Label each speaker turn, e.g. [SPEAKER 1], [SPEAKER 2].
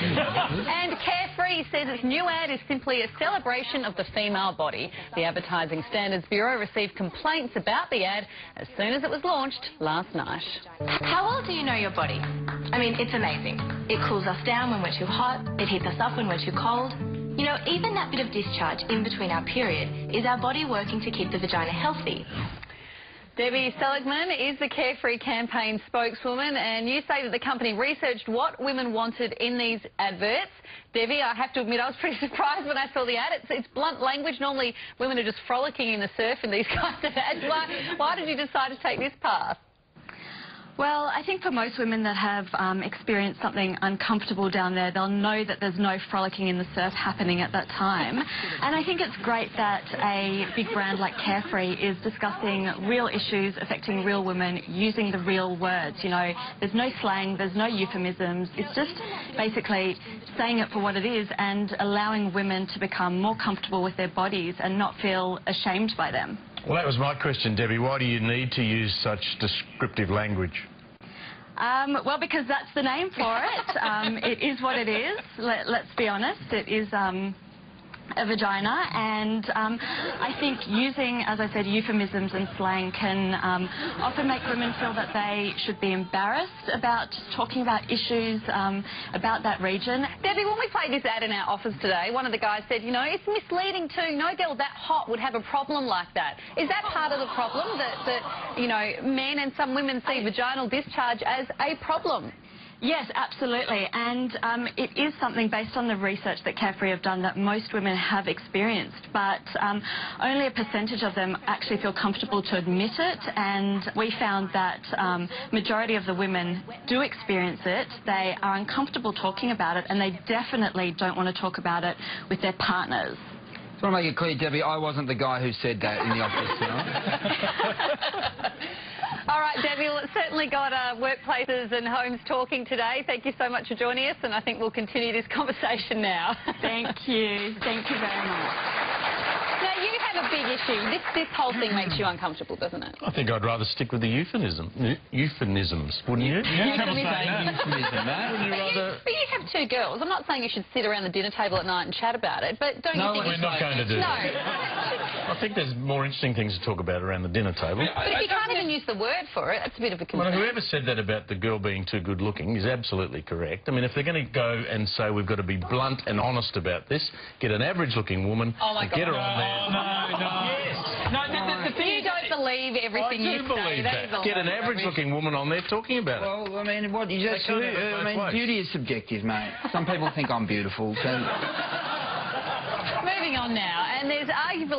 [SPEAKER 1] And Carefree says its new ad is simply a celebration of the female body. The Advertising Standards Bureau received complaints about the ad as soon as it was launched last night.
[SPEAKER 2] How well do you know your body? I mean, it's amazing. It cools us down when we're too hot, it heats us up when we're too cold. You know, even that bit of discharge in between our period is our body working to keep the vagina healthy.
[SPEAKER 1] Debbie Seligman is the Carefree campaign spokeswoman, and you say that the company researched what women wanted in these adverts. Debbie, I have to admit I was pretty surprised when I saw the ad. It's blunt language. Normally women are just frolicking in the surf in these kinds of ads. Why did you decide to take this path?
[SPEAKER 3] Well, I think for most women that have experienced something uncomfortable down there, they'll know that there's no frolicking in the surf happening at that time. And I think it's great that a big brand like Carefree is discussing real issues affecting real women using the real words. You know, there's no slang, there's no euphemisms. It's just basically saying it for what it is and allowing women to become more comfortable with their bodies and not feel ashamed by them.
[SPEAKER 4] Well, that was my question, Debbie. Why do you need to use such descriptive language?
[SPEAKER 3] Well, because that's the name for it. It is what it is. Let's be honest. It is a vagina, and I think using, as I said, euphemisms and slang can often make women feel that they should be embarrassed about talking about issues about that region.
[SPEAKER 1] Debbie, when we played this ad in our office today, one of the guys said, you know, it's misleading too. No girl that hot would have a problem like that. Is that part of the problem, that you know, men and some women see vaginal discharge as a problem?
[SPEAKER 3] Yes, absolutely, and it is something based on the research that Carefree have done that most women have experienced, but only a percentage of them actually feel comfortable to admit it, and we found that majority of the women do experience it. They are uncomfortable talking about it, and they definitely don't want to talk about it with their partners.
[SPEAKER 5] I want to make it clear, Debbie, I wasn't the guy who said that in the office, you know?
[SPEAKER 1] All right, Debbie, well, it's certainly got workplaces and homes talking today. Thank you so much for joining us, and I think we'll continue this conversation now.
[SPEAKER 3] Thank you. Thank you very much.
[SPEAKER 1] Now, you have a big issue. This whole thing makes you uncomfortable, doesn't it?
[SPEAKER 4] I think I'd rather stick with the euphemisms, wouldn't you?
[SPEAKER 1] But you have two girls. I'm not saying you should sit around the dinner table at night and chat about it, but don't you think...
[SPEAKER 4] No, we're not going to do that. I think there's more interesting things to talk about around the dinner table.
[SPEAKER 1] But if you can't even use the word for it, that's a bit of a concern.
[SPEAKER 4] Well, whoever said that about the girl being too good looking is absolutely correct. I mean, if they're going to go and say we've got to be blunt and honest about this, get an average looking woman and get her on there.
[SPEAKER 1] Yes.
[SPEAKER 4] No,
[SPEAKER 1] the thing you don't believe everything you say.
[SPEAKER 4] I do believe that. Get an average looking woman on there talking about it.
[SPEAKER 5] Well, I mean, what you just... I mean, beauty is subjective, mate. Some people think I'm beautiful, so...
[SPEAKER 1] Moving on now, and there's arguably